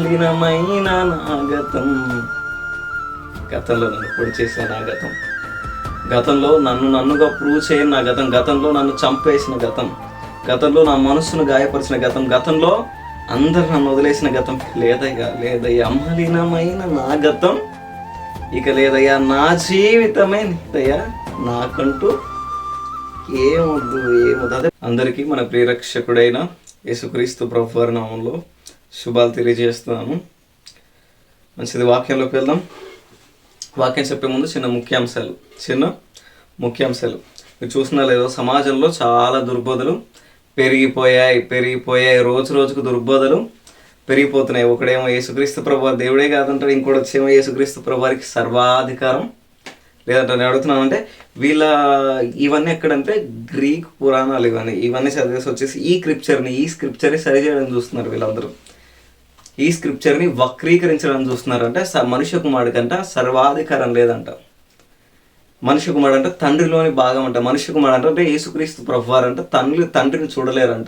లీనమైన నా గతం, గతంలో నన్ను పొడి చేసిన నా గతం, గతంలో నన్నుగా ప్రూవ్ చేయని నా గతం, గతంలో నన్ను చంపేసిన గతం, గతంలో నా మనస్సును గాయపరిచిన గతం, గతంలో అందరు నన్ను వదిలేసిన గతం లేదయ్యా అమలినమైన నా గతం, ఇక లేదయ్యా నా జీవితమే నీదయ్యా, నాకంటూ ఏమొద్దు. అదే అందరికీ మన ప్రియరక్షకుడైన యేసుక్రీస్తు ప్రభువారి నామంలో శుభాలు తెలియజేస్తున్నాను. మంచిది, వాక్యంలోకి వెళ్దాం. వాక్యం చెప్పే ముందు చిన్న ముఖ్యాంశాలు మీరు చూసినా లేదో, సమాజంలో చాలా దుర్బోధలు పెరిగిపోయాయి. రోజుకు దుర్బోధలు పెరిగిపోతున్నాయి. ఒకడేమో యేసుక్రీస్తు ప్రభువారు దేవుడే కాదంటారు, ఇంకోటి వచ్చేమో యేసుక్రీస్తు ప్రభువారికి సర్వాధికారం లేదంటే. నేను అడుగుతున్నానంటే ఇవన్నీ ఎక్కడంటే గ్రీక్ పురాణాలు ఇవన్నీ చదివేసి వచ్చేసి ఈ స్క్రిప్చర్ని సరి చేయడం చూస్తున్నారు. వీళ్ళందరూ ఈ స్క్రిప్చర్ని వక్రీకరించడం చూస్తున్నారు. అంటే మనుష్య కుమారుడికంట సర్వాధికారం లేదంట. మనుష్య కుమారుడు అంటే తండ్రిలోని భాగం అంట. మనుష్య కుమారుడు అంటే యేసుక్రీస్తు ప్రభువారంట తండ్రిని చూడలేరంట.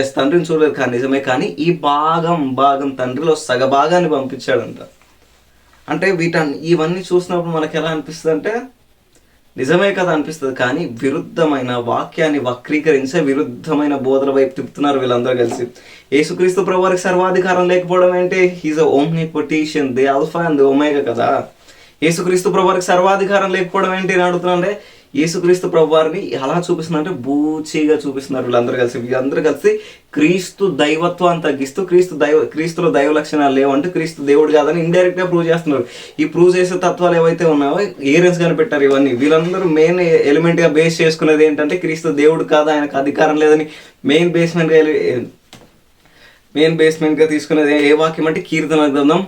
ఎస్, తండ్రిని చూడలేరు కానీ నిజమే, కానీ ఈ భాగం తండ్రిలో సగభాగాన్ని పంపించాడంట. అంటే ఇవన్నీ చూసినప్పుడు మనకి ఎలా అనిపిస్తుంది అంటే నిజమే కదా అనిపిస్తుంది, కానీ విరుద్ధమైన వాక్యాన్ని వక్రీకరించే విరుద్ధమైన బోధల వైపు తిప్పుతున్నారు వీళ్ళందరూ కలిసి. యేసుక్రీస్తు ప్రభువారికి సర్వాధికారం లేకపోవడం అంటే he's omnipotent, the alpha and the omega కదా. యేసుక్రీస్తు ప్రభువారికి సర్వాధికారం లేకపోవడం ఏంటి అని అడుగుతున్నాంటే, యేసుక్రీస్తు ప్రభువారిని ఎలా చూపిస్తుందంటే బూచిగా చూపిస్తున్నారు వీళ్ళందరూ కలిసి క్రీస్తు దైవత్వాన్ని తగ్గిస్తూ క్రీస్తులో దైవ లక్షణాలు లేవంటూ క్రీస్తు దేవుడు కాదని ఇండైరెక్ట్గా ప్రూవ్ చేస్తున్నారు. ఈ ప్రూవ్ చేసే తత్వాలు ఏవైతే ఉన్నాయో ఏరియన్స్ కనిపెట్టారు. ఇవన్నీ వీళ్ళందరూ మెయిన్ ఎలిమెంట్గా బేస్ చేసుకునేది ఏంటంటే క్రీస్తు దేవుడు కాదా, ఆయనకు అధికారం లేదని మెయిన్ బేస్మెంట్గా తీసుకునేది ఏ వాక్యం అంటే కీర్తన గ్రంథం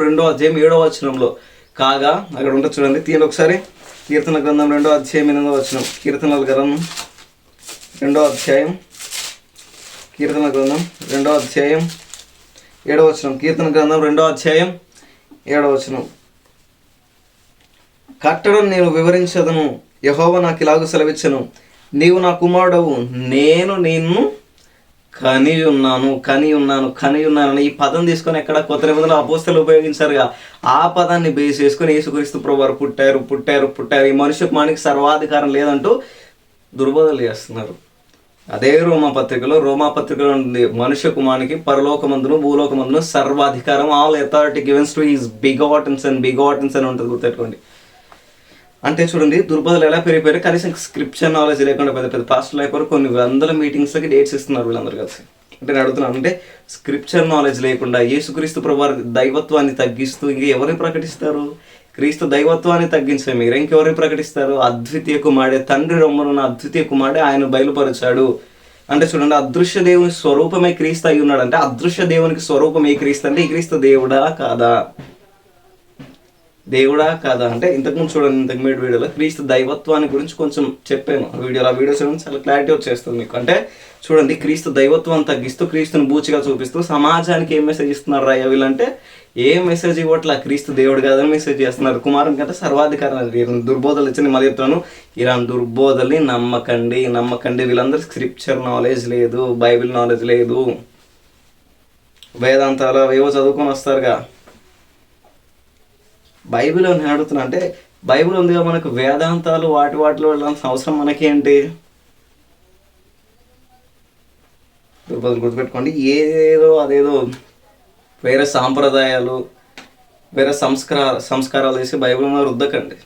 2వ అధ్యాయం 7వ వచనంలో. కాగా అక్కడ ఉంటుంది చూడండి, తీయండి ఒకసారి. కీర్తన గ్రంథం 2వ అధ్యాయం 8వ వచనం. కీర్తనల గ్రంథం 2వ అధ్యాయం 7వ వచనం. కీర్తన గ్రంథం 2వ అధ్యాయం 7వ వచనం. కట్టడం నేను వివరించదను, యెహోవా నాకు ఇలాగ సెలవిచ్చను, నీవు నా కుమారుడవు, నేను నిన్ను కని ఉన్నాను. ఈ పదం తీసుకొని ఎక్కడ కొత్త నిబంధనలో అపోస్తలు ఉపయోగించారుగా, ఆ పదాన్ని బేస్ చేసుకొని యేసుక్రీస్తు ప్రభువారు పుట్టారు. ఈ మనుష్య కుమారునికి సర్వాధికారం లేదంటూ దుర్బోధలు చేస్తున్నారు. అదే రోమాపత్రికలో ఉంది, మనుష్య కుమారునికి పరలోకమందును భూలోకమందును సర్వాధికారం, all authority givens to his begottens అని ఉంటుంది, గుర్తెట్టుకోండి. అంటే చూడండి దుర్బోధలు ఎలా పెరిగిపోయారు. కనీసం స్క్రిప్చర్ నాలెడ్జ్ లేకుండా పెద్ద పాస్టర్లు అయిపోయారు. కొన్ని వందల మీటింగ్స్కి డేట్స్ ఇస్తున్నారు వీళ్ళందరూ కలిసి. అంటే నేను అడుగుతున్నాను, అంటే స్క్రిప్చర్ నాలెడ్జ్ లేకుండా యేసుక్రీస్తు ప్రభువారి దైవత్వాన్ని తగ్గిస్తూ ఇంక ఎవరిని ప్రకటిస్తారు? క్రీస్తు దైవత్వాన్ని తగ్గించే మీరు ఇంకెవరిని ప్రకటిస్తారు? అద్వితీయ కుమారుడే, తండ్రి రొమ్మనున్న అద్వితీయ కుమారుడే ఆయన బయలుపరిచాడు. అంటే చూడండి, అదృశ్య దేవుని స్వరూపమే క్రీస్తు అయి ఉన్నాడు. అంటే అదృశ్య దేవునికి స్వరూపం ఏ క్రీస్తు అంటే ఈ క్రీస్తు దేవుడా కాదా అంటే ఇంతకుముందు చూడండి, ఇంతకు వీడియోలో క్రీస్తు దైవత్వాన్ని గురించి కొంచెం చెప్పాను. ఆ వీడియో చూడండి, చాలా క్లారిటీ వచ్చేస్తుంది మీకు. అంటే చూడండి, క్రీస్తు దైవత్వాన్ని తగ్గిస్తూ క్రీస్తుని బూచిగా చూపిస్తూ సమాజానికి ఏం మెసేజ్ ఇస్తున్నారు రా వీళ్ళంటే? ఏ మెసేజ్ ఇవ్వట్లా, క్రీస్తు దేవుడు కాదని మెసేజ్ చేస్తున్నారు. కుమారుని కంటే సర్వాధికారం దుర్బోధలు ఇచ్చింది. మళ్ళీ చెప్తాను, ఇలాంటి దుర్బోధల్ని నమ్మకండి. వీళ్ళందరూ స్క్రిప్చర్ నాలెడ్జ్ లేదు, బైబిల్ నాలెడ్జ్ లేదు, వేదాంతాలు ఏవో చదువుకొని వస్తారుగా. బైబిల్ అని అడుగుతున్నా అంటే బైబిల్ ఉందిగా, మనకు వేదాంతాలు వాటిలో వెళ్ళాల్సిన అవసరం మనకేంటి? దుర్బోధలు గుర్తుపెట్టుకోండి. అదేదో వేరే సాంప్రదాయాలు, వేరే సంస్కారాలు వేసి బైబిల్ మీద రుద్దకండి.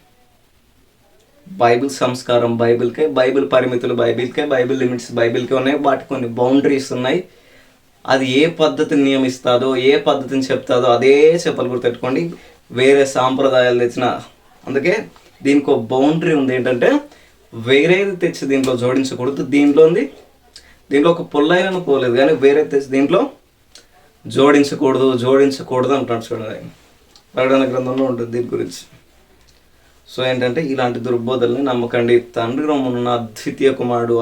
బైబిల్ సంస్కారం బైబిల్కే, బైబిల్ పరిమితులు బైబిల్కే, బైబిల్ లిమిట్స్ బైబిల్కే ఉన్నాయి. వాటికి కొన్ని బౌండరీస్ ఉన్నాయి. అది ఏ పద్ధతిని నియమిస్తుందో, ఏ పద్ధతిని చెప్తాదో అదే చెప్పాలి, గుర్తుపెట్టుకోండి. వేరే సాంప్రదాయాలు తెచ్చిన, అందుకే దీనికి ఒక బౌండరీ ఉంది. ఏంటంటే వేరేది తెచ్చి దీంట్లో జోడించకూడదు. దీంట్లో ఒక పొల్లైన పోలేదు, కానీ వేరే తెచ్చి దీంట్లో జోడించకూడదు అంటున్నాడు. చూడండి, ప్రకటన గ్రంథంలో ఉంటుంది దీని గురించి. సో ఏంటంటే ఇలాంటి దుర్బోధల్ని నమ్మకండి. తండ్రి రొమ్మనున్న అద్వితీయ కుమారుడు,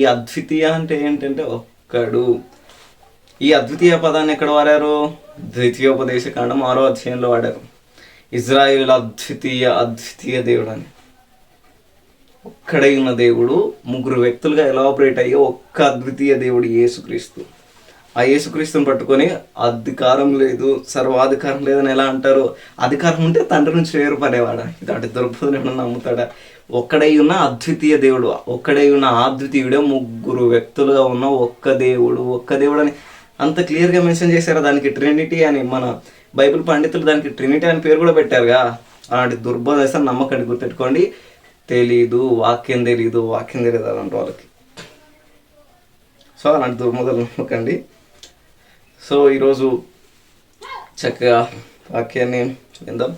ఈ అద్వితీయ అంటే ఏంటంటే ఒక్కడు. ఈ అద్వితీయ పదాన్ని ఎక్కడ వాడారు? ద్వితీయోపదేశ కాండం 6వ అధ్యాయంలో వాడారు. ఇజ్రాయేల్ అద్వితీయ దేవుడు అని. ఒక్కడై ఉన్న దేవుడు ముగ్గురు వ్యక్తులుగా ఎలాబరేట్ అయ్యే ఒక్క అద్వితీయ దేవుడు యేసుక్రీస్తు. ఆ యేసుక్రీస్తుని పట్టుకొని అధికారం లేదు, సర్వాధికారం లేదని ఎలా అంటారు? అధికారం ఉంటే తండ్రి నుంచి వేరుపడేవాడా? ఇలాంటి దుర్బోధన ఏమన్నా నమ్ముతాడా? ఒక్కడై ఉన్న అద్వితీయ దేవుడు, ఒక్కడై ఉన్న అద్వితీయుడే, ముగ్గురు వ్యక్తులుగా ఉన్న ఒక్క దేవుడు అని అంత క్లియర్గా మెన్షన్ చేశారు. దానికి ట్రినిటీ అని మన బైబిల్ పండితులు దానికి ట్రినిటీ అని పేరు కూడా పెట్టారుగా. అలాంటి దుర్బోధన నమ్మకండి, గుర్తెట్టుకోండి. వాక్యం తెలియదు అలాంటి వాళ్ళకి. సో అలాంటి దుర్బోధనలు నమ్మకండి. సో ఈరోజు చక్కగా వాక్యాన్ని విందాం.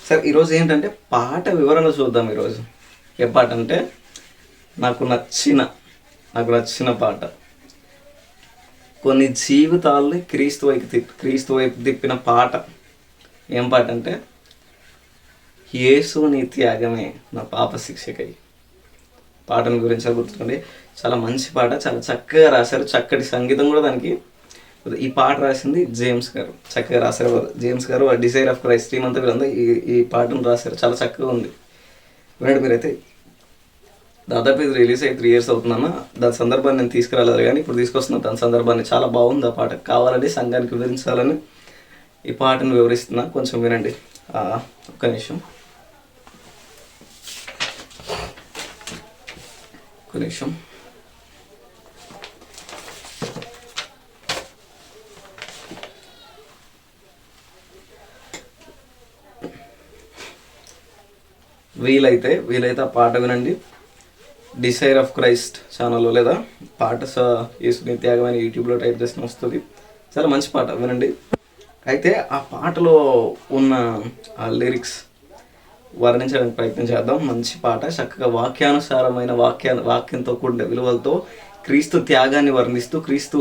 సరే, ఈరోజు ఏంటంటే పాట వివరణ చూద్దాం. ఈరోజు ఏ పాట అంటే నాకు నచ్చిన పాట, కొన్ని జీవితాలని క్రీస్తు వైపు తిప్పిన పాట. ఏం పాట అంటే యేసు నీ త్యాగమే నా పాప శిక్షకై. పాటను గురించి గుర్తుండి, చాలా మంచి పాట, చాలా చక్కగా రాశారు. చక్కటి సంగీతం కూడా దానికి. ఈ పాట రాసింది జేమ్స్ గారు, చక్కగా రాశారు. జేమ్స్ గారు డిజైర్ ఆఫ్ క్రైస్ట్ టీమ్ అంతా వీళ్ళంతా ఈ పాటను రాశారు. చాలా చక్కగా ఉంది, వినండి మీరైతే. దాదాపు ఇది రిలీజ్ అయ్యి 3 years అవుతుందన్న. దాని సందర్భాన్ని నేను తీసుకురాలేదు, కానీ ఇప్పుడు తీసుకొస్తున్నాను దాని సందర్భాన్ని. చాలా బాగుంది ఆ పాట. కావాలని సంఘానికి వివరించాలని ఈ పాటను వివరిస్తున్నా, కొంచెం వినండి. ఒక్క నిమిషం. వీలైతే ఆ పాట వినండి. డిజైర్ ఆఫ్ క్రైస్ట్ ఛానల్లో లేదా పాట యేసుని త్యాగమైన యూట్యూబ్లో టైప్ చేసిన వస్తుంది. చాలా మంచి పాట, వినండి. అయితే ఆ పాటలో ఉన్న ఆ లిరిక్స్ వర్ణించడానికి ప్రయత్నం చేద్దాం. మంచి పాట, చక్కగా వాక్యానుసారమైన వాక్యంతో కూడిన విలువలతో క్రీస్తు త్యాగాన్ని వర్ణిస్తూ, క్రీస్తు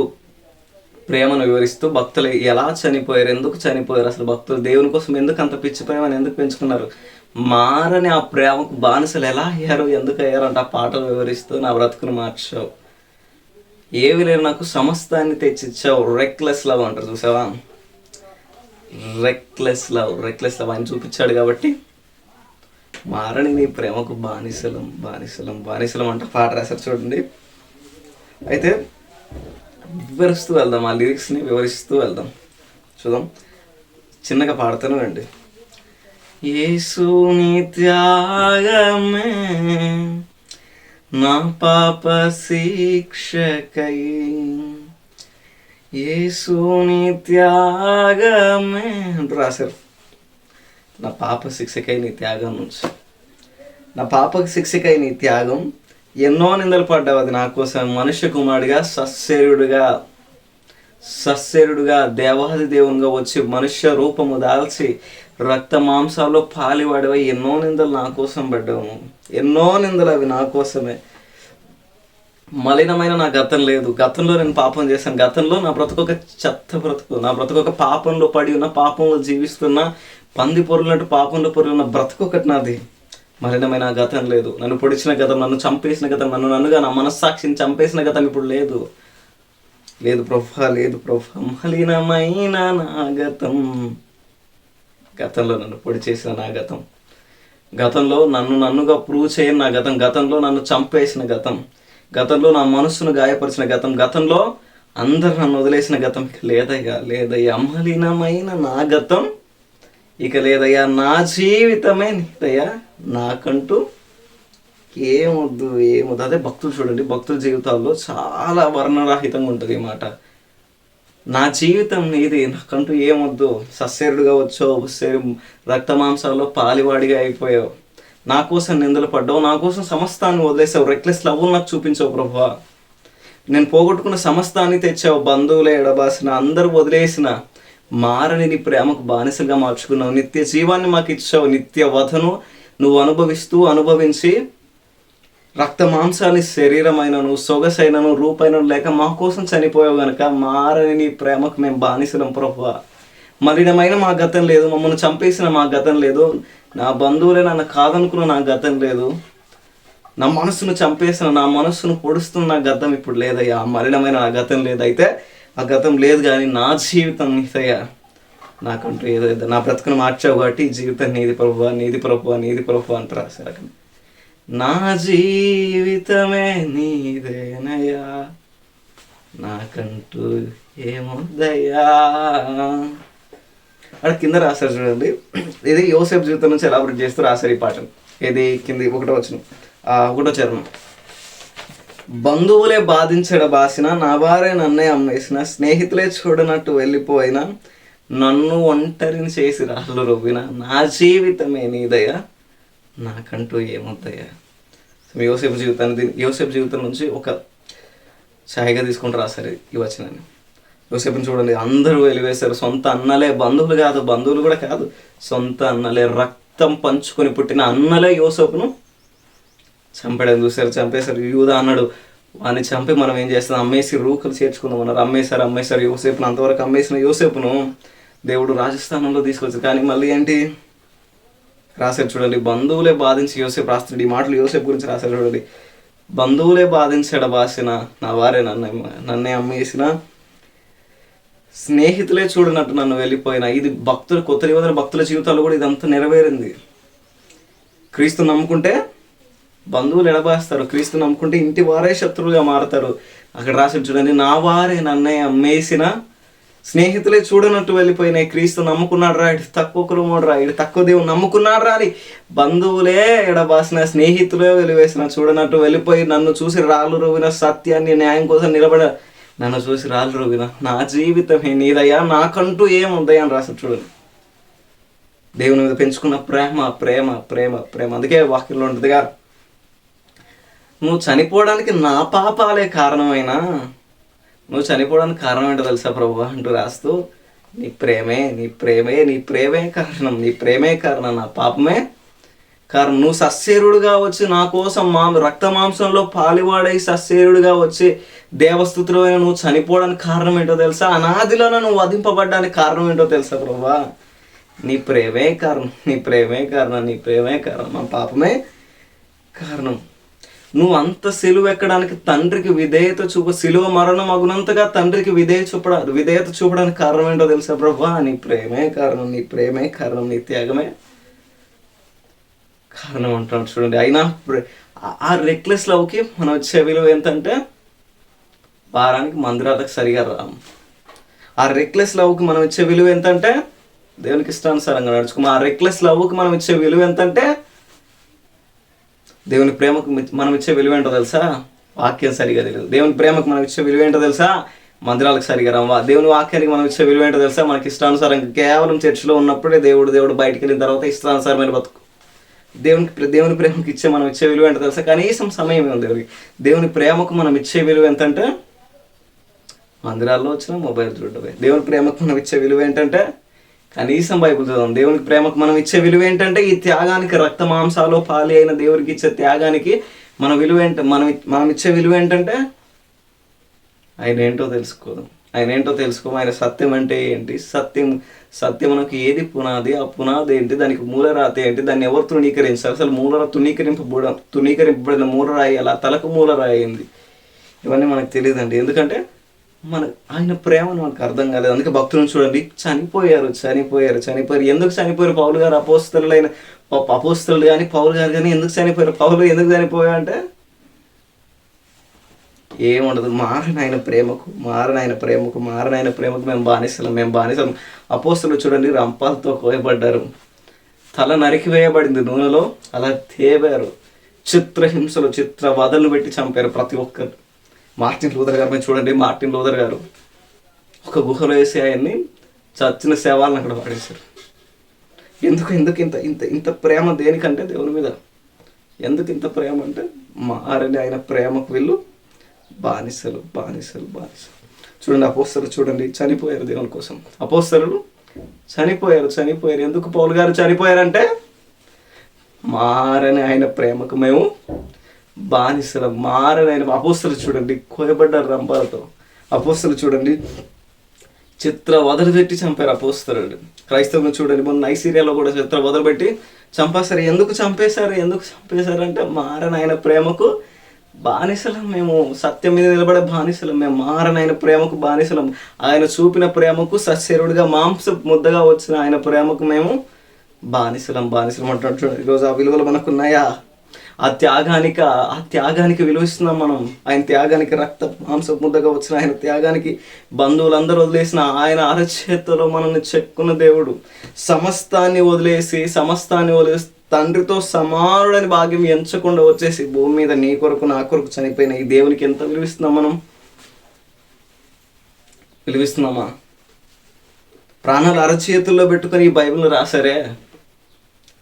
ప్రేమను వివరిస్తూ, భక్తులు ఎలా చనిపోయారు, ఎందుకు చనిపోయారు, అసలు భక్తులు దేవుని కోసం ఎందుకు అంత పిచ్చి ప్రేమను ఎందుకు పెంచుకున్నారు, మారని ఆ ప్రేమకు బానిసలు ఎలా అయ్యారు, ఎందుకు అయ్యారు అంటే ఆ పాటలు వివరిస్తూ నా బ్రతుకును మార్చావు, ఏవి లేరు నాకు సమస్తాన్ని తెచ్చిచ్చావు, రెక్లెస్ లవ్ అంటారు చూసావా, రెక్లెస్ లవ్ ఆయన చూపించాడు కాబట్టి మారని నీ ప్రేమకు బానిసలం అంట పాట రాశారు. చూడండి, అయితే వివరిస్తూ వెళ్దాం, ఆ లిరిక్స్ని వివరిస్తూ వెళ్దాం. చూద్దాం, చిన్నగా పాడుతూనే రండి. యేసుని త్యాగమే నా పాప శిక్షకై, యేసుని త్యాగమే అంటూ రాశారు. నా పాప శిక్షకై నీ త్యాగం నుంచి, నా పాప శిక్షకై నీ త్యాగం, ఎన్నో నిందలు పడ్డావు అది నా కోసం, మనుష్య కుమారుడిగా సశరీరుడుగా దేవాది దేవునిగా వచ్చి మనుష్య రూపము దాల్చి రక్త మాంసాల్లో పాలివాడివై ఎన్నో నిందలు నా కోసం పడ్డావు, ఎన్నో నిందలు అవి నా కోసమే. మలినమైన నా గతం లేదు, గతంలో నేను పాపం చేశాను, గతంలో నా బ్రతుకొక చెత్త బ్రతుకు, నా బ్రతుకొక పాపంలో పడి ఉన్న, పాపంలో జీవిస్తున్న, పంది పొరులంటూ పాపంలో పొరులున్న బ్రతుకొకటి నాది. మలినమైన గతం లేదు, నన్ను పొడిచిన గతం, నన్ను చంపేసిన గతం, నన్నుగా నా మనస్సాక్షిని చంపేసిన గతం ఇప్పుడు లేదు ప్రభా, మలినమైన నా గతం, గతంలో నన్ను పొడి చేసిన నా గతం, గతంలో నన్నుగా ప్రూవ్ చేయని నా గతం, గతంలో నన్ను చంపేసిన గతం, గతంలో నా మనస్సును గాయపరిచిన గతం, గతంలో అందరు నన్ను వదిలేసిన గతం ఇక లేదయ్యా, మలినమైన నా గతం ఇక లేదయ్యా, నా జీవితమే నీదయ్యా, నాకంటూ ఏమొద్దు. అదే భక్తులు చూడండి, భక్తుల జీవితాల్లో చాలా వర్ణరాహితంగా ఉంటుంది ఈ మాట. నా జీవితం నీది, నాకంటూ ఏమొద్దు, సశరీరుడుగా వచ్చావు, రక్త మాంసాల్లో పాలివాడిగా అయిపోయావు, నా కోసం నిందలు పడ్డావు, నా కోసం సమస్తాన్ని వదిలేసావు, రెక్లెస్ లవ్ నాకు చూపించావు ప్రభువా, నేను పోగొట్టుకున్న సమస్తాన్ని తెచ్చావు, బంధువులే ఎడబాసిన, అందరూ వదిలేసిన, మారని నీ ప్రేమకు బానిసగా మార్చుకున్నావు, నిత్య జీవాన్ని మాకు ఇచ్చావు, నిత్య వధను నువ్వు అనుభవించి రక్త మాంసాన్ని శరీరమైనను సొగసైనను రూపైనను లేక మా కోసం చనిపోయావు గనక మారని నీ ప్రేమకు మేము బానిసలం ప్రభువా. మలినమైన మా గతం లేదు, మమ్మల్ని చంపేసిన మా గతం లేదు, నా బంధువులే నన్ను కాదనుకున్న నా గతం లేదు, నా మనస్సును చంపేసిన, నా మనస్సును పొడుస్తున్న నా గతం ఇప్పుడు లేదయ్యా, మలినమైన నా గతం లేదు. అయితే ఆ గతం లేదు కానీ నా జీవితం నీదయ్యా, నాకంటూ ఏదో నా బ్రతుకును మార్చావు కాబట్టి ఈ జీవితం నీది ప్రభువా అంటారు రాశారు. నా జీవితమే నీదేనయ్యా, నాకంటూ ఏముందయ్యా. అక్కడ కింద రాశారు చూడండి, ఇది యోసేపు జీవితం నుంచి ఎలాబరేట్ చేస్తూ రాశారు ఈ పాటను. ఇది కింది ఒకటో చరణం. బంధువులే బాధించడ బాసిన, నా వారే నన్నే అమ్మేసిన, స్నేహితులే చూడనట్టు వెళ్ళిపోయినా, నన్ను ఒంటరిని చేసి రాళ్ళు రువ్విన, నా జీవితమే నీదయ్యా, నాకంటూ ఏమవుతాయా. యోసేపు జీవితం నుంచి ఒక ఛాయగా తీసుకుంటూ రాశారు ఈ వచనాన్ని. యోసేపుని చూడండి, అందరూ వెలివేశారు. సొంత అన్నలే, బంధువులు కూడా కాదు, సొంత అన్నలే, రక్తం పంచుకొని పుట్టిన అన్నలే యోసేపును చంపడం చూశారు, చంపేశారు. యూదా అన్నాడు, వాడిని చంపి మనం ఏం చేస్తాం, అమ్మేసి రూకలు చేర్చుకుందాం అన్నారు. అమ్మేశారు యోసేపును. అంతవరకు అమ్మేసిన యోసేపును దేవుడు రాజస్థానంలో తీసుకొచ్చారు. కానీ మళ్ళీ ఏంటి రాశారు చూడండి, బంధువులే బాధించి యోసేపు రాస్తాడు ఈ మాటలు. యోసేపు గురించి రాశారు చూడండి, బంధువులే బాధించడ బాసిన, నా వారే నన్నే అమ్మేసిన, స్నేహితులే చూడనట్టు నన్ను వెళ్ళిపోయినా. ఇది కొత్త నిబంధన భక్తుల జీవితాల్లో కూడా ఇదంతా నెరవేరింది. క్రీస్తు నమ్ముకుంటే బంధువులు ఎడబాస్తారు, క్రీస్తు నమ్ముకుంటే ఇంటి వారే శత్రువులుగా మారుతారు. అక్కడ రాసి చూడండి, నా వారే నన్నే అమ్మేసిన, స్నేహితులే చూడనట్టు వెళ్ళిపోయినాయి. క్రీస్తు నమ్ముకున్నాడు రా, ఇటు తక్కువ కులమోడు రా, ఇటు తక్కువ దేవుడు నమ్ముకున్నాడు రా అని బంధువులే ఎడబాసిన, స్నేహితులే వెలివేసిన, చూడనట్టు వెళ్ళిపోయి నన్ను చూసి రాళ్ళు రువ్విన, సత్యాన్ని న్యాయం కోసం నిలబడ నన్ను చూసి రాళ్ళు రువ్విన, నా జీవితమే నీదయ్యా, నాకంటూ ఏముందయ్యా అని రాశారు చూడండి. దేవుని మీద పెంచుకున్న ప్రేమ ప్రేమ ప్రేమ ప్రేమ. అందుకే వాక్యంలో ఉంటుందిగా, నువ్వు చనిపోవడానికి నా పాపాలే కారణమైనా, నువ్వు చనిపోవడానికి కారణం ఏంటో తెలుసా ప్రభు అంటూ రాస్తూ, నీ ప్రేమే కారణం, నా పాపమే కారణం. నువ్వు సస్సేరుడుగా వచ్చి నా కోసం రక్త మాంసంలో పాలివాడై సస్సేరుడుగా వచ్చి దేవస్థుతిలో నువ్వు చనిపోవడానికి కారణం ఏంటో తెలుసా, అనాదిలోనే నువ్వు వధింపబడ్డానికి కారణం ఏంటో తెలుసా ప్రభా, నీ ప్రేమే కారణం, నా పాపమే కారణం. నువ్వు అంత సిలువ ఎక్కడానికి తండ్రికి విధేయత సిలువ మరణం అగునంతగా తండ్రికి విధేయత చూపడానికి కారణం ఏంటో తెలుసా ప్రభా, నీ ప్రేమే కారణం, నీ త్యాగమే కారణం అంటున్నాడు చూడండి. అయినా ఆ రెక్లెస్ లవ్కి మనం వచ్చే విలువ ఎంతంటే, వారానికి మందిరాలకు సరిగా రాము. ఆ రెక్లెస్ లవ్కి మనం ఇచ్చే విలువ ఎంతంటే, దేవునికి ఇష్టానుసారంగా నడుచుకోము. ఆ రెక్లెస్ లవ్కి మనం ఇచ్చే విలువ ఎంతంటే, దేవుని ప్రేమకు మనం ఇచ్చే విలువ ఏంటో తెలుసా, వాక్యం సరిగా తెలియదు. దేవుని ప్రేమకు మనం ఇచ్చే విలువ ఏంటో తెలుసా, మందిరాలకు సరిగా రాము. దేవుని వాక్యానికి మనం ఇచ్చే విలువ ఏంటో తెలుసా, మనకి ఇష్టానుసారంగా కేవలం చర్చిలో ఉన్నప్పుడే దేవుడు బయటికి వెళ్ళిన తర్వాత ఇష్టానుసారమైన బతుకు. దేవుని ప్రేమకు మనం ఇచ్చే విలువ ఏంటో తెలుసా, కనీసం సమయం ఉంది దేవుని ప్రేమకు మనం ఇచ్చే విలువ ఎంతంటే, మందిరాల్లో వచ్చిన మొబైల్ చూడటమే. దేవుని ప్రేమకు మనం ఇచ్చే విలువ ఏంటంటే, కనీసం బైబిల్ చదవం. దేవునికి ప్రేమకు మనం ఇచ్చే విలువ ఏంటంటే, ఈ త్యాగానికి, రక్త మాంసాలో పాలి అయిన దేవుడికి ఇచ్చే త్యాగానికి మన విలువ మనం ఇచ్చే విలువ ఏంటంటే, ఆయన ఏంటో తెలుసుకోదాం. ఆయన సత్యం అంటే ఏంటి, సత్యమునకు ఏది పునాది, ఆ పునాది ఏంటి, దానికి మూలరాతి ఏంటి, దాన్ని ఎవరు తృణీకరించారు, అసలు తునీకరింపబడిన మూలరాయి అలా తలకు మూలరాయి అయింది, ఇవన్నీ మనకు తెలియదండి. ఎందుకంటే ఆయన ప్రేమను మనకు అర్థం కాలేదు. అందుకే భక్తులను చూడండి, చనిపోయారు. ఎందుకు చనిపోయారు? పౌలు గారు అపోస్తలుడు కానీ పౌలు గారు కానీ ఎందుకు చనిపోయారు? పౌలు ఎందుకు చనిపోయా అంటే, ఏముండదు, మారని ఆయన ప్రేమకు మేము బానిసలం. అపోస్తలుడు చూడండి, రంపాలతో కోయబడ్డారు, తల నరికివేయబడింది, నూనెలో అలా తేవారు, చిత్రహింసలు వదలు పెట్టి చంపారు ప్రతి ఒక్కరు. మార్టిన్ లూథర్ గారు చూడండి, మార్టిన్ లూథర్ గారు ఒక గుహలో వేసి ఆయన్ని చచ్చిన శవాలను అక్కడ పడేశారు. ఎందుకు ఇంత ప్రేమ దేనికంటే, దేవుని మీద ఎందుకు ఇంత ప్రేమ అంటే, మారని ఆయన ప్రేమకు వీళ్ళు బానిసలు. చూడండి, అపోస్తలు చూడండి చనిపోయారు దేవుని కోసం. అపోస్తలు చనిపోయారు. ఎందుకు పౌలు గారు చనిపోయారంటే, మారని ఆయన ప్రేమకు మేము బానిసలు. మారని ఆయన అపోస్తలు చూడండి కోయబడ్డారు రంపాలతో. అపోస్తలు చూడండి వదలు పెట్టి చంపారు అపోస్తలుడు. క్రైస్తవులు చూడండి, మొన్న నైసీరియాలో కూడా వదలు పెట్టి చంపేశారు. ఎందుకు చంపేశారంటే, మారని ఆయన ప్రేమకు బానిసలం మేము, సత్యం మీద నిలబడే బానిసలం మేము, మారని ఆయన ప్రేమకు బానిసలం. ఆయన చూపిన ప్రేమకు సశరీరుడిగా మాంస ముద్దగా వచ్చిన ఆయన ప్రేమకు మేము బానిసలం అంటున్నాడు చూడండి. ఈరోజు ఆ విలువలు మనకున్నాయా? ఆ త్యాగానికి విలువిస్తున్నాం మనం. ఆయన త్యాగానికి రక్త మాంస ముద్దగా వచ్చిన ఆయన త్యాగానికి బంధువులందరూ వదిలేసిన ఆయన అరచేతిలో మనల్ని చెక్కున్న దేవుడు. సమస్తాన్ని వదిలేసి తండ్రితో సమానుడని భాగ్యం ఎంచకుండా వచ్చేసి భూమి మీద నీ కొరకు నా కొరకు చనిపోయిన ఈ దేవునికి ఎంత విలువిస్తున్నాం మనం? విలువిస్తున్నామా? ప్రాణాలు అరచేతుల్లో పెట్టుకొని ఈ బైబిల్ రాశారే.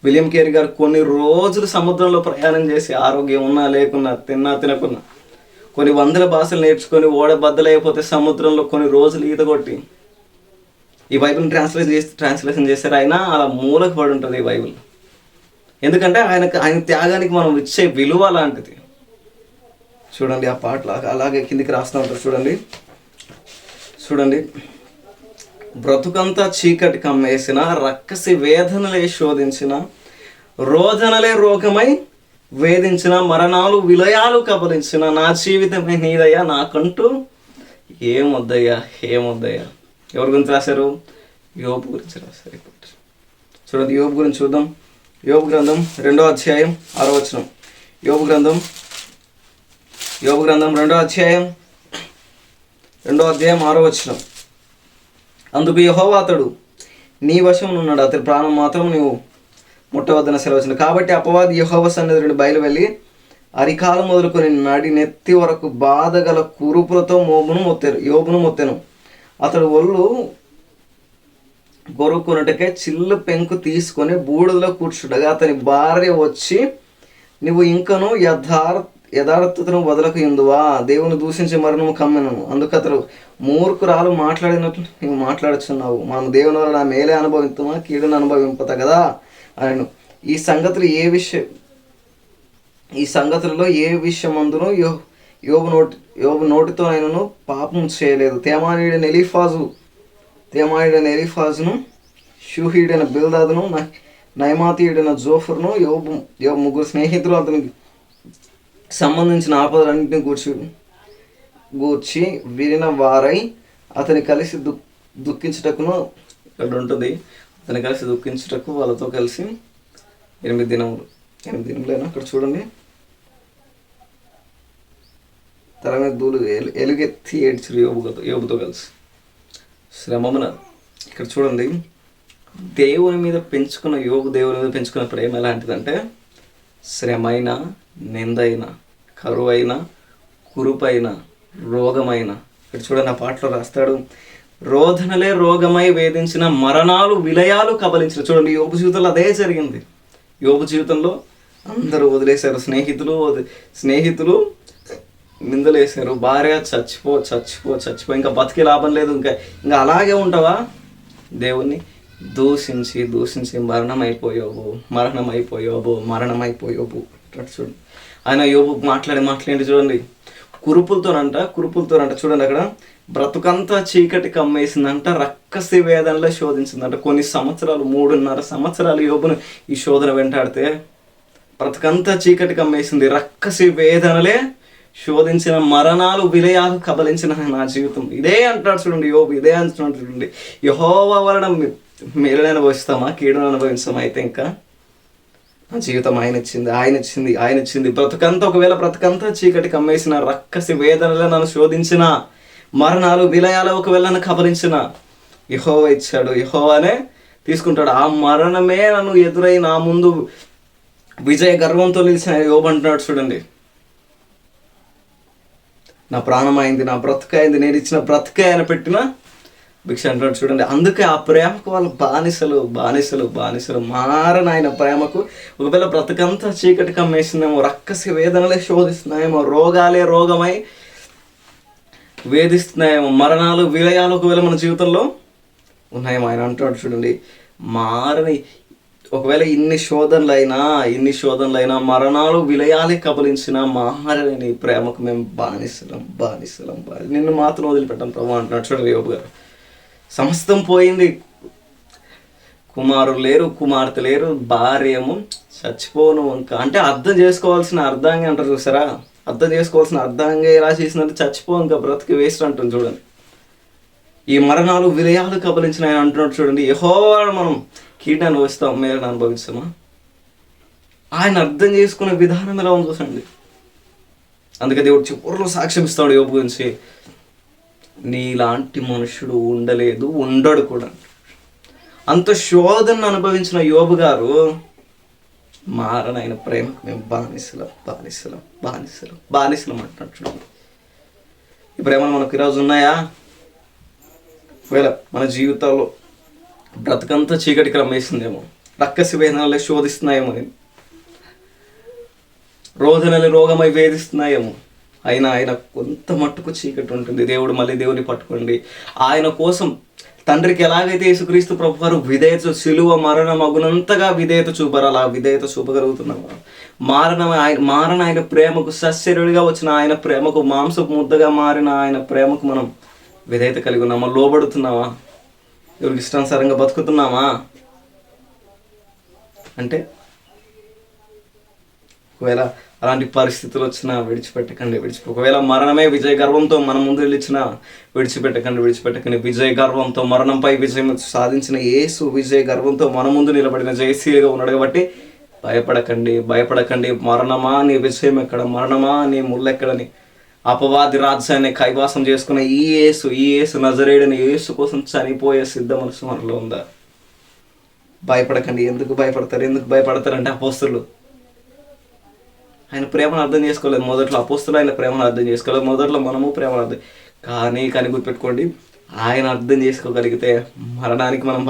విలియం కేరీ గారు కొన్ని రోజులు సముద్రంలో ప్రయాణం చేసి, ఆరోగ్యం ఉన్నా లేకున్నా, తిన్నా తినకున్నా, కొన్ని వందల భాషలు నేర్చుకొని ఓడ బద్దలైపోతే సముద్రంలో కొన్ని రోజులు ఈత కొట్టి ఈ బైబిల్ని ట్రాన్స్లేషన్ చేశారు. అయినా అలా మూలకు పడి ఉంటుంది ఈ బైబిల్. ఎందుకంటే ఆయన త్యాగానికి మనం ఇచ్చే విలువ అలాంటిది. చూడండి ఆ పాటలు అలాగే కిందికి రాస్తూ ఉంటారు. చూడండి, బ్రతుకంతా చీకటి కమ్మేసిన, రక్కసి వేదనలే శోధించిన, రోదనలే రోగమై వేధించిన, మరణాలు విలయాలు కబలించిన, నా జీవితమే నీదయ్యా, నాకంటూ ఏమొద్దయ్యా. ఎవరి గురించి రాశారు? యోబు గురించి రాశారు. చూడండి, యోబు గురించి చూద్దాం. యోబు గ్రంథం 2వ అధ్యాయం 6వ వచనం. యోబు గ్రంథం 2వ అధ్యాయం 6వ వచనం. అందుకు యెహోవా అతడు నీ వశం ఉన్నాడు, అతడి ప్రాణం మాత్రం నీవు ముట్టవద్దన సెలవుచ్చింది. కాబట్టి అపవాది యెహోవా సన్నిధి నుండి బయలు వెళ్ళి అరికాలు మొదలుకొని నడి నెత్తి వరకు బాధగల కురుపులతో యోబును మొత్తెను. అతడు ఒళ్ళు గొరుక్కున్నట్టుకే చిల్లు పెంకు తీసుకొని బూడిదలో కూర్చుండగా అతని భార్య వచ్చి, నువ్వు ఇంకను యథార్థతను వదలకు ఎందువా, దేవుని దూషించే మరణము కమ్మెనను. అందుకు అతడు, మూర్ఖురాలు మాట్లాడినట్లు నువ్వు మాట్లాడుచున్నావు, మనం దేవుని వల్ల మేలే అనుభవించమా కీడును అనుభవింపత కదా అని. ఈ సంగతులలో ఏ విషయమందును యోబు నోటితో ఆయనను పాపం చేయలేదు. తేమానీయుడైన ఎలీఫాజును, షూహీయుడైన బిల్దాదును, నయమాతీయుడైన జోఫర్ను, యోబు ముగ్గురు స్నేహితులు అతనికి సంబంధించిన ఆపదలన్నింటినీ గూర్చి వినిన వారై అతని కలిసి దుఃఖించుటకును, ఇక్కడ ఉంటుంది, అతని కలిసి దుఃఖించుటకు వాళ్ళతో కలిసి 8 దినములైనా అక్కడ చూడండి, తల మీద దూలు ఎలుగెత్తి ఏడ్చిరు యోబుతో కలిసి శ్రమమున. ఇక్కడ చూడండి, దేవుని మీద పెంచుకున్న ప్రేమ ఎలాంటిదంటే, శ్రమైన, నిందైన, కరువైన, కురుపైన, రోగమైన. ఇక్కడ చూడండి ఆ పాటలో రాస్తాడు, రోదనలే రోగమై వేధించిన, మరణాలు విలయాలు కబలించిన. చూడండి యోబు జీవితంలో అదే జరిగింది. యోబు జీవితంలో అందరూ వదిలేశారు. స్నేహితులు నిందలేశారు. భార్య చచ్చిపో ఇంకా బతికే లాభం లేదు, ఇంకా అలాగే ఉంటావా, దేవుణ్ణి దూషించి మరణమైపోయావు. చూడండి ఆయన యోబు మాట్లాడి చూడండి, కురుపులతోనంట చూడండి, అక్కడ బ్రతుకంతా చీకటి కమ్మేసిందంట, రక్కసి వేదనలో శోధించిందంట. కొన్ని సంవత్సరాలు, 3.5 సంవత్సరాలు యోబును ఈ శోధన వెంటాడితే బ్రతుకంతా చీకటి కమ్మేసింది, రక్కసి వేదనలే శోధించిన, మరణాలు విలయాలు కబలించిన నా జీవితం. ఇదే అంటాడు చూడండి యోబు, ఇదే అంటున్నాడు చూడండి. యెహోవా వలన మేలును అనుభవిస్తామా కీడును అనుభవిస్తామా? అయితే ఇంకా నా జీవితం ఆయన ఇచ్చింది. బ్రతుకంతా చీకటి కమ్మేసిన, రక్కసి వేదనలో నన్ను శోధించిన, మరణాలు విలయాలు ఒకవేళ నన్ను కబలించిన, యెహోవా ఇచ్చాడు, యెహోవానే తీసుకుంటాడు. ఆ మరణమే నన్ను ఎదురై నా ముందు విజయ గర్వంతో నిలిచిన యోబు అంటున్నాడు చూడండి, నా ప్రాణం అయింది, నా బ్రతుకైంది, నేను ఇచ్చిన బ్రతుకే ఆయన పెట్టిన భిక్ష అంటున్నాడు చూడండి. అందుకే ఆ ప్రేమకు వాళ్ళు బానిసలు మారని ఆయన ప్రేమకు. ఒకవేళ బ్రతుకంతా చీకటి కమ్మేసిందేమో, రక్కసి వేదనలే శోధిస్తున్నాయేమో, రోగాలే రోగమై వేధిస్తున్నాయేమో, మరణాలు విలయాలు ఒకవేళ మన జీవితంలో ఉన్నాయేమో, ఆయన అంటున్నాడు చూడండి, మారని ఒకవేళ ఇన్ని శోధనలైనా మరణాలు విలయాలే కబలించిన మారని ప్రేమకు మేము బానిసలం. నిన్ను మాత్రం వదిలిపెట్టాను ప్రభు అంటున్నాడు చూడండి యోబు గారు. సమస్తం పోయింది, కుమారులు లేరు, కుమార్తె లేరు, భార్యము చచ్చిపోను ఇంకా. అంటే అర్థం చేసుకోవాల్సిన అర్థంగా అంటారు చూసారా, అర్థం చేసుకోవాల్సిన అర్థంగా ఎలా చేసినట్టు చచ్చిపో ఇంకా, బ్రతికి వేస్ట్ అంటుంది చూడండి. ఈ మరణాలు విలయాలు కబలించిన ఆయన అంటున్నాడు చూడండి, యెహోవా మనం కీడును అనుభవిస్తాం, మేలును అనుభవిస్తామా? ఆయన అర్థం చేసుకునే విధానం ఎలా ఉందో చూసండి. అందుకే దేవుడు చివరిలో సాక్ష్యం ఇస్తాడు యోబు గురించి, నీలాంటి మనుషుడు ఉండలేదు, ఉండడు కూడా. అంత శోధనను అనుభవించిన యోబు గారు, మారనైన ప్రేమకు మేము బానిసలం అంటున్నాడు. చూడండి, ఈ ప్రేమలు మనకు ఈరోజు ఉన్నాయా? ఒకవేళ మన జీవితాల్లో బ్రతకంతా చీకటికి రమ్మేసిందేమో, రక్కసి వేదనలే శోధిస్తున్నాయేమో, రోదనలు రోగమై వేధిస్తున్నాయేమో, అయినా ఆయన కొంత మట్టుకు చీకటి ఉంటుంది. దేవుడు మళ్ళీ దేవుని పట్టుకోండి. ఆయన కోసం తండ్రికి ఎలాగైతే యేసుక్రీస్తు ప్రభువారు విధేయత, సిలువ మరణం అగునంతగా విధేయత చూపారు, అలా విధేయత చూపగలుగుతున్నాము. మారణ ఆయన ప్రేమకు, సశరీరుడిగా వచ్చిన ఆయన ప్రేమకు, మాంసపు ముద్దగా మారిన ఆయన ప్రేమకు మనం విధేయత కలిగి ఉన్నామా? లోబడుతున్నామా? ఎవరికి ఇష్టానుసారంగా బతుకుతున్నామా? అంటే ఒకవేళ అలాంటి పరిస్థితులు వచ్చినా విడిచిపెట్టకండి. ఒకవేళ మరణమే విజయ గర్వంతో మన ముందు నిలిచినా విడిచిపెట్టకండి. విజయ గర్వంతో, మరణంపై విజయం సాధించిన యేసు విజయ గర్వంతో మన ముందు నిలబడిన జయశీలిగా ఉన్నాడు కాబట్టి భయపడకండి. మరణమా నీ విజయం ఎక్కడ, మరణమా నీ ముళ్ళెక్కడని అపవాది రాజ్యాన్ని కైవాసం చేసుకున్న ఈ యేసు నజరేయుడైన యేసు కోసం చనిపోయే సిద్ధ మనసు మనలో ఉందా? భయపడకండి. ఎందుకు భయపడతారంటే అపోస్తలులు ఆయన ప్రేమను అర్థం చేసుకోలేదు. మొదట్లో అపోస్తలులు ఆయన ప్రేమను అర్థం చేసుకోలేదు. మొదట్లో మనము ప్రేమను అర్థం కానీ గుర్తుపెట్టుకోండి, ఆయన అర్థం చేసుకోగలిగితే మరణానికి మనం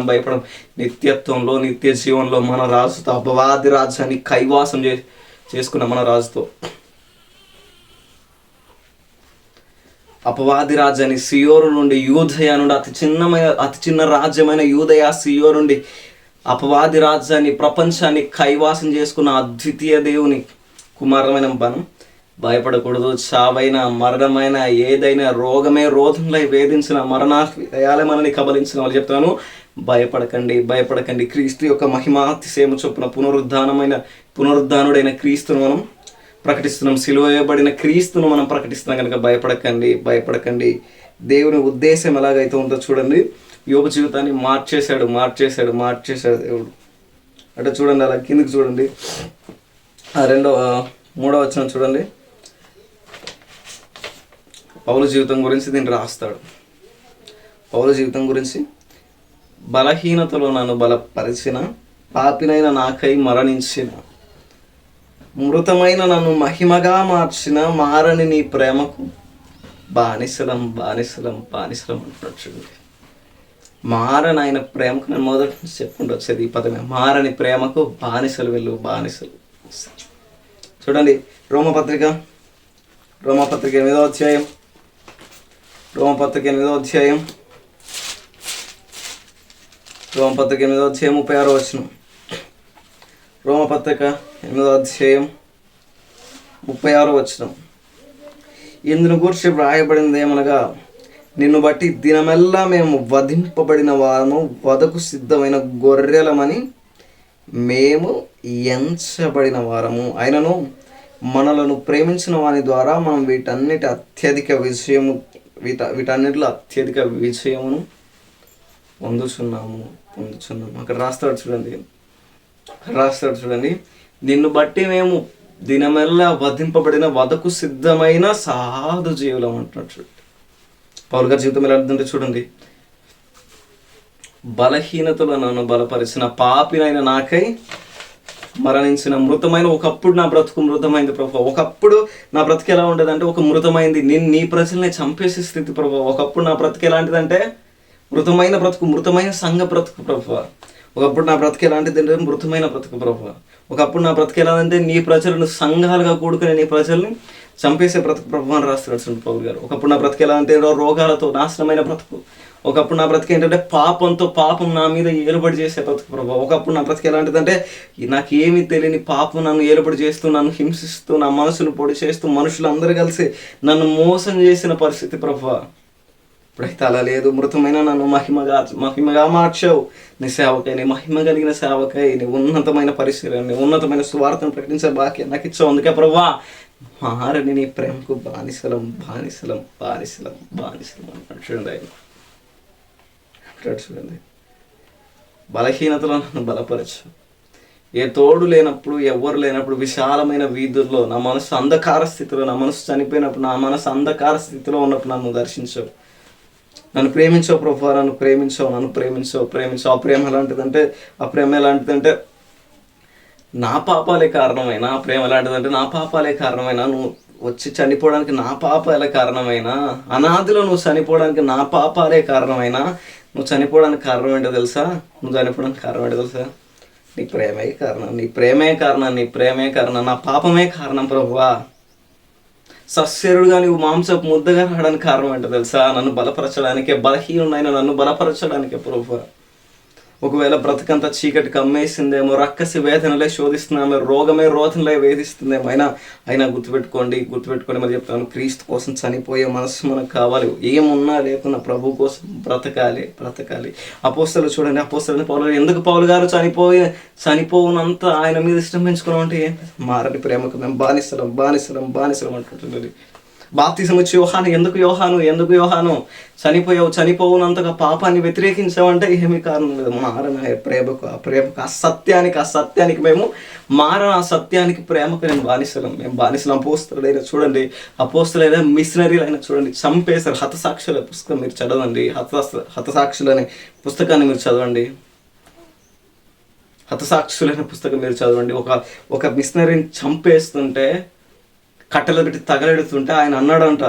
భయపడం. నిత్యత్వంలో, నిత్య జీవనంలో మన రాజుతో, అపవాది రాజ్యాన్ని కైవాసం చేసుకున్న మన రాజుతో, అపవాది రాజ్యాన్ని సియోరు నుండి, యూదయ నుండి, అతి చిన్న రాజ్యమైన యూదయ సియోరు నుండి అపవాది రాజ్యాన్ని, ప్రపంచాన్ని కైవాసం చేసుకున్న అద్వితీయ దేవుని కుమారమైన మనం భయపడకూడదు. చావైన, మరణమైన, ఏదైనా రోగంలో వేధించిన, మరణాలే మనని కబలించిన వాళ్ళు చెప్తాను, భయపడకండి. క్రీస్తు యొక్క మహిమాతిశయము చొప్పున పునరుద్ధానుడైన క్రీస్తును మనం ప్రకటిస్తున్నాం. సిలువ వేయబడిన క్రీస్తును మనం ప్రకటిస్తున్నాం కనుక భయపడకండి. దేవుని ఉద్దేశం ఎలాగైతే ఉందో చూడండి. యోబు జీవితాన్ని మార్చేశాడు దేవుడు. అంటే చూడండి, అలా కిందికి చూడండి, 3వ వచనం చూడండి. పౌలు జీవితం గురించి దీన్ని రాస్తాడు. పౌలు జీవితం గురించి, బలహీనతలో నన్ను బలపరిచిన, పాపినైన నాకై మరణించిన, మృతమైన నన్ను మహిమగా మార్చిన, మారని నీ ప్రేమకు బానిసలం అంటున్నాడు. చూడండి, మారని ఆయన ప్రేమకు, నేను మొదటి నుంచి చెప్పుకుంటూ వచ్చేది ఈ పదమే, మారని ప్రేమకు బానిసలు. చూడండి, రోమపత్రిక 8వ అధ్యాయం, 36వ వచనం. రోమపత్రిక 8వ అధ్యాయం 36వ వచనం. ఇందును గురించి వ్రాయబడింది ఏమనగా, నిన్ను బట్టి దినమెల్లా మేము వధింపబడిన వారము, వధకు సిద్ధమైన గొర్రెలమని మేము ఎంచబడిన వారము. ఆయనను మనలను ప్రేమించిన వాని ద్వారా మనం వీటన్నిటిలో అత్యధిక విజయమును పొందుచున్నాము. అక్కడ రాస్తాడు చూడండి, నిన్ను బట్టి మేము దినమెల్లా వధింపబడిన, వధకు సిద్ధమైన సాధు జీవులం అంటున్నాడు. చూడండి, పౌలు గారి జీవితం ఎలా అర్థంటే చూడండి, బలహీనతలో నన్ను బలపరిచిన, పాపినైన నాకై మరణించిన, మృతమైన, ఒకప్పుడు నా బ్రతుకు మృతమైంది ప్రభు. ఒకప్పుడు నా బ్రతుకు ఎలా ఉండేదంటే ఒక మృతమైంది, నీ ప్రజల్ని చంపేసే స్థితి ప్రభు. ఒకప్పుడు నా బ్రతుకు ఎలాంటిదంటే మృతమైన బ్రతుకు, మృతమైన సంఘ బ్రతుకు ప్రభు. ఒకప్పుడు నా బ్రతుకు ఎలాంటిదంటే మృతమైన బ్రతుకు ప్రభు. ఒకప్పుడు నా బ్రతుకు ఎలా అంటే నీ ప్రజలను సంఘాలుగా కూడుకునే నీ ప్రజల్ని చంపేసే బ్రతుకు ప్రభు అని రాస్తున్నాడు పౌలు గారు. ఒకప్పుడు నా బ్రతుకు ఎలా అంటే రోగాలతో నాశనమైన బ్రతుకు. ఒకప్పుడు నా బ్రతుకు ఏంటంటే పాపం నా మీద ఏలుబడి చేసే బ్రతుకు ప్రభు. ఒకప్పుడు నా బ్రతుకు ఎలాంటిదంటే నాకేమీ తెలియని పాపం నన్ను ఏలుబడి చేస్తూ, నన్ను హింసిస్తూ, నా మనసును పొడి చేస్తూ, మనుషులందరూ కలిసి నన్ను మోసం చేసిన పరిస్థితి ప్రభు. ఇప్పుడైతే అలా లేదు. మృతమైన నన్ను మహిమగా మార్చావు. నీ సేవకై, నీ మహిమ కలిగిన సేవకై, నీ ఉన్నతమైన పరిశీలన, నీ ఉన్నతమైన స్వార్థను ప్రకటించే భాగ్యం నాకు ఇచ్చావు. అందుకే ప్రభా, మారని నీ ప్రేమకు బానిసలం అంటాడు. చూడండి, బలహీనతలో నన్ను బలపరచు. ఏ తోడు లేనప్పుడు, ఎవ్వరు లేనప్పుడు, విశాలమైన వీధుల్లో నా మనసు అంధకార స్థితిలో, నా మనసు చనిపోయినప్పుడు, నా మనసు అంధకార స్థితిలో ఉన్నప్పుడు నన్ను దర్శించవు. నన్ను ప్రేమించవు ప్రభువా, నన్ను ప్రేమించవు. ఆ ప్రేమ ఎలాంటిదంటే నా పాపాలే కారణమైన. ఆ ప్రేమ ఎలాంటిదంటే నా పాపాలే కారణమైన, నువ్వు వచ్చి చనిపోవడానికి నా పాపాలే కారణమైన, అనాదిలో నువ్వు చనిపోవడానికి నా పాపాలే కారణమైన, నువ్వు చనిపోవడానికి కారణం ఏంటో తెలుసా? నీ ప్రేమే కారణం, నా పాపమే కారణం ప్రభువా. సస్యరుడుగా నువ్వు మాంసపు ముద్దగా రావడానికి కారణం ఏంటో తెలుసా? నన్ను బలపరచడానికే, బలహీనుడైన నన్ను బలపరచడానికే ప్రభువా. ఒకవేళ బ్రతకంతా చీకటి కమ్మేసిందేమో, రక్కసి వేదనలే శోధిస్తున్నామో, రోగమే రోదనలే వేధిస్తుందేమో, అయినా గుర్తుపెట్టుకోండి మరి చెప్తాను, క్రీస్తు కోసం చనిపోయే మనసు మనకు కావాలి. ఏమున్నా లేకున్నా ప్రభు కోసం బ్రతకాలి. అపోస్తలు చూడండి, పౌలు ఎందుకు పౌలు గారు చనిపోవునంత ఆయన మీద ఇష్టం పెంచుకున్నాం అంటే మారని ప్రేమకు మేము బానిసలం అంటుంటుంది. బాప్తిసం వచ్చి ఎందుకు యోహాను చనిపోవునంతగా పాపాన్ని వ్యతిరేకించామంటే ఏమీ కారణం లేదు. మారని ప్రేమకు, ఆ సత్యానికి మేము ఆ సత్యానికి ప్రేమకు మేము బానిసలం. అపోస్తలైన మిషనరీలైనా చూడండి, చంపేశారు. హతసాక్షుల పుస్తకం మీరు చదవండి, హతసాక్షులనే పుస్తకాన్ని మీరు చదవండి. హతసాక్షులైన పుస్తకం మీరు చదవండి. ఒక మిషనరీని చంపేస్తుంటే, కట్టెలు పెట్టి తగలెడుతుంటే ఆయన అన్నాడంట,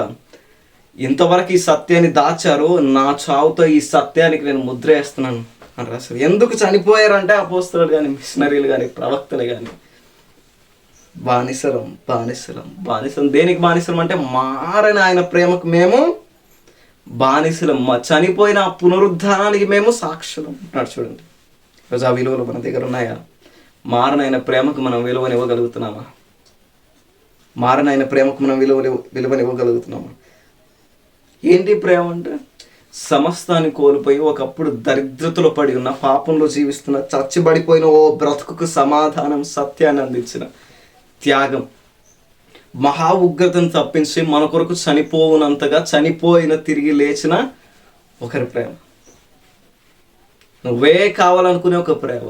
ఇంతవరకు ఈ సత్యాన్ని దాచారు, నా చావుతో ఈ సత్యానికి నేను ముద్ర వేస్తున్నాను అని రాశారు. ఎందుకు చనిపోయారంటే అపోస్తలులు కానీ, మిషనరీలు కానీ, ప్రవక్తలు కానీ బానిసలం. దేనికి బానిసలం అంటే మారని ఆయన ప్రేమకు మేము బానిసలం. చనిపోయిన ఆ పునరుద్ధానానికి మేము సాక్షులం అంటున్నాడు. చూడండి, ఈరోజు ఆ విలువలు మన దగ్గర ఉన్నాయా? మారనైన ప్రేమకు మనం విలువనివ్వగలుగుతున్నామా? మారనైన ప్రేమకు మనం విలువనివ్వగలుగుతున్నామా? ఏంటి ప్రేమ అంటే? సమస్తాన్ని కోల్పోయి ఒకప్పుడు దరిద్రతలో పడి ఉన్న, పాపంలో జీవిస్తున్న, చచ్చిబడిపోయిన ఓ బ్రతుకుకు సమాధానం, సత్యాన్ని అందించిన, త్యాగం, మహా ఉగ్రతను తప్పించి మన కొరకు చనిపోయిన తిరిగి లేచిన ఒకరి ప్రేమ. నువ్వే కావాలనుకునే ఒక ప్రేమ.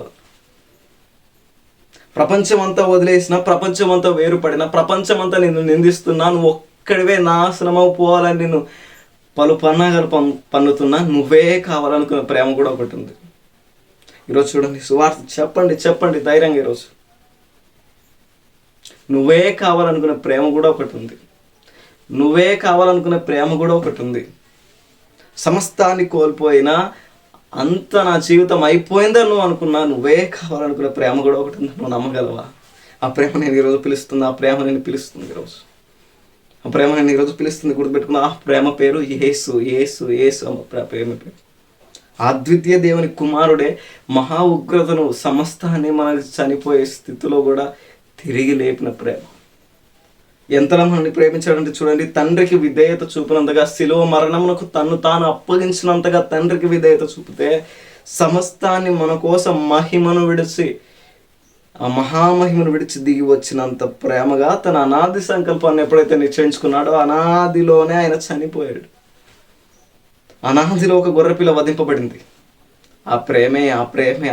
ప్రపంచమంతా వదిలేసిన, ప్రపంచమంతా వేరుపడిన, ప్రపంచమంతా నిన్ను నిందిస్తున్నా, నువ్వు ఒక్కడివే నాశనమైపోవాలని నిన్ను పలు పన్నాగాలు పన్నుతున్నా, నువ్వే కావాలనుకున్న ప్రేమ కూడా ఒకటి ఉంది. ఈరోజు చూడండి, సువార్త చెప్పండి ధైర్యంగా. ఈరోజు నువ్వే కావాలనుకున్న ప్రేమ కూడా ఒకటి ఉంది. సమస్తాన్ని కోల్పోయినా, అంత నా జీవితం అయిపోయిందని నువ్వు అనుకున్నా, నువ్వే కావాలనుకునే ప్రేమ కూడా ఒకటి ఉంది. నువ్వు నమ్మగలవా? ఆ ప్రేమ నేను ఈరోజు పిలుస్తుంది. గుర్తుపెట్టుకున్నా. ఆ ప్రేమ పేరు యేసు ప్రేమ పేరు. అద్వితీయ దేవుని కుమారుడే మహా ఉగ్రతను, సమస్తాన్ని మనకి చనిపోయే స్థితిలో కూడా తిరిగి లేపిన ప్రేమ. ఎంతలా మనల్ని ప్రేమించాడంటే చూడండి, తండ్రికి విధేయత చూపినంతగా, శిలువ మరణమునకు తను తాను అప్పగించినంతగా తండ్రికి విధేయత చూపితే, సమస్తాన్ని మన కోసం ఆ మహామహిమను విడిచి దిగి వచ్చినంత ప్రేమగా తన అనాది సంకల్పాన్ని ఎప్పుడైతే నిశ్చయించుకున్నాడో, అనాదిలోనే ఆయన చనిపోయాడు. అనాదిలో ఒక గొర్రెపిల్ల వధింపబడింది. ఆ ప్రేమే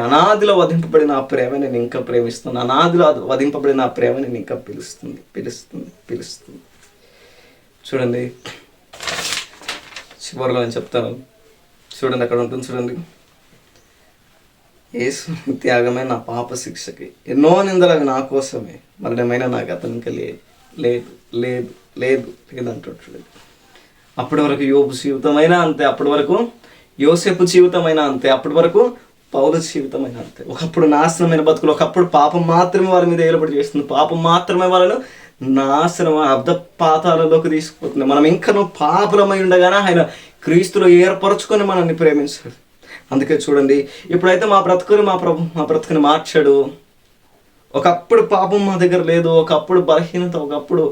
అనాదిలో వధింపబడిన ఆ ప్రేమ నేను ఇంకా ప్రేమిస్తున్నాను. అనాదిలో వధింపబడిన ఆ ప్రేమ నేను ఇంకా పిలుస్తుంది. చూడండి, చివరిలో నేను చెప్తాను. చూడండి, అక్కడ ఉంటుంది చూడండి, యేసు త్యాగమే నా పాప శిక్షకి, ఎన్నో నిందలు నా కోసమే, మరణమైన నా గతం ఇంకా లేదు అంటాడు. చూడండి, అప్పటి వరకు యోబు జీవితమైనా అంతే, అప్పటి వరకు యోసేపు జీవితమైనా అంతే, అప్పటి వరకు పౌలు జీవితమైనా అంతే. ఒకప్పుడు నాశనమైన బతుకులు, ఒకప్పుడు పాపం మాత్రమే వారి మీద ఏలుబడి చేస్తుంది, పాపం మాత్రమే వాళ్ళను నాశనం అర్ధ పాతాలలోకి తీసుకుపోతుంది. మనం ఇంకా పాపులమై ఉండగానే ఆయన క్రీస్తులో ఏర్పరచుకొని మనల్ని ప్రేమించాడు. అందుకే చూడండి, ఇప్పుడైతే మా బ్రతుకుని మార్చాడు. ఒకప్పుడు పాపం మా దగ్గర లేదు, ఒకప్పుడు బలహీనత, ఒకప్పుడు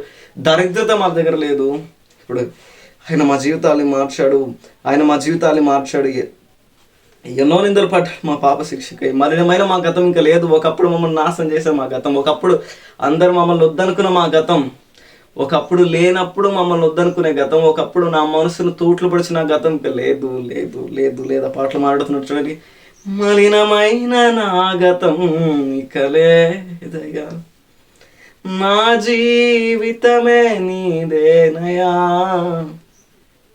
దరిద్రత మా దగ్గర లేదు. ఇప్పుడు ఆయన మా జీవితాన్ని మార్చాడు. ఎన్నో నిందలు పడ్డాడు మా పాప శిక్షకై. మలినమైన మా గతం ఇంకా లేదు. ఒకప్పుడు మమ్మల్ని నాశనం చేసే మా గతం, ఒకప్పుడు అందరు మమ్మల్ని వద్దనుకున్న మా గతం, ఒకప్పుడు లేనప్పుడు మమ్మల్ని వద్దనుకునే గతం, ఒకప్పుడు నా మనసును తూట్లు పడిచిన గతం ఇంకా లేదు. ఆ పాటలు మాట్లాడుతున్నట్టు చూడండి, మలినమైన నాగతం ఇక లేదయ్యా, నా జీవితమే నీదేనయా,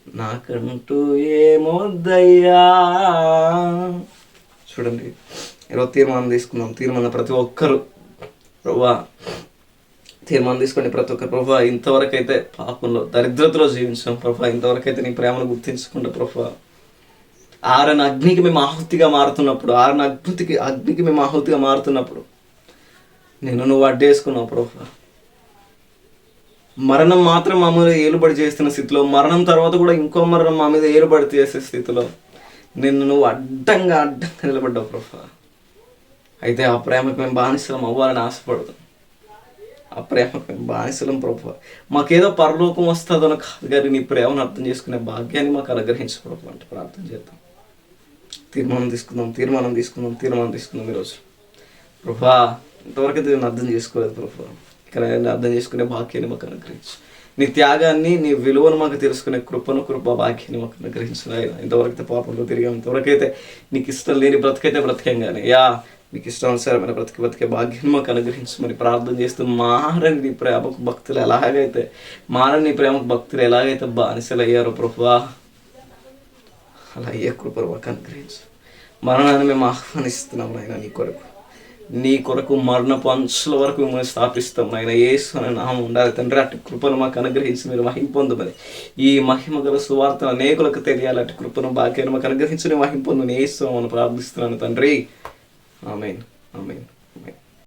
నాకంటూ ఏమొద్దయ్యా. చూడండి, ఈరోజు తీర్మానం తీసుకున్నాం. తీర్మానం ప్రతి ఒక్కరు ప్రభువా తీర్మానం తీసుకోండి. ప్రతి ఒక్కరు ప్రభువా, ఇంతవరకు అయితే పాపంలో దరిద్రతలో జీవించాం ప్రభువా, ఇంతవరకు అయితే నీ ప్రేమను గుర్తించకుండా ప్రభువా, ఆరని అగ్నికి మేము ఆహుతిగా మారుతున్నప్పుడు, అగ్నికి మేము ఆహుతిగా మారుతున్నప్పుడు నువ్వు అడ్డేసుకున్నావు ప్రభువా. మరణం మాత్రం మా మీద ఏలుబడి చేస్తున్న స్థితిలో, మరణం తర్వాత కూడా ఇంకో మరణం మా మీద ఏలుబడి చేసే స్థితిలో నువ్వు అడ్డంగా నిలబడ్డావు ప్రభువా. అయితే ఆ ప్రేమకు మేము బానిసలం అవ్వాలని ఆశపడతాం. ఆ ప్రేమకు మేము బానిసలం ప్రభువా. మాకేదో పరలోకం వస్తుందనో కాదు, కానీ నీ ప్రేమను అర్థం చేసుకునే భాగ్యాన్ని మాకు అనుగ్రహించు ప్రభువా అంటే ప్రార్థన చేద్దాం. తీర్మానం తీసుకుందాం ఈరోజు ప్రభువా. ఇంతవరకు అయితే నేను అర్థం చేసుకోలేదు ప్రభువా, ఇక్కడ అర్థం చేసుకునే భాగ్యాన్ని మాకు అనుగ్రహించు. నీ త్యాగాన్ని, నీ విలువను మాకు తెలుసుకునే కృప భాగ్యాన్ని మాకు అనుగ్రహించు. ఇంతవరకైతే పాపంలో తిరిగాం, ఇంతవరకైతే నీకు ఇష్టం లేని బ్రతికైతే బ్రతికాం, కానీ నీకు ఇష్టానుసారమైన బ్రతికే భాగ్యాన్ని మాకు అనుగ్రహించమని ప్రార్థన చేస్తూ, మారని నీ ప్రేమకు భక్తులు ఎలాగైతే బానిసలు అయ్యారో ప్రభువా, అలా అయ్యే కృపను మాకు అనుగ్రహించు. మరణాన్ని మేము ఆహ్వానిస్తున్నాం నాయన, నీ కొరకు మరణపు అంచుల వరకు మిమ్మల్ని స్థాపిస్తాం నాయన. యేసు అనే నామం ఉండాలి తండ్రి. అటు కృపను మాకు అనుగ్రహించి మీరు మహిమ పొందమని, ఈ మహిమ గల సువార్తను అనేకులకు తెలియాలి. అటు కృపను భాగ్యాన్ని మాకు అనుగ్రహించి మహిమ పొందని యేసు అని ప్రార్థిస్తున్నాను తండ్రి. ఆమేన్.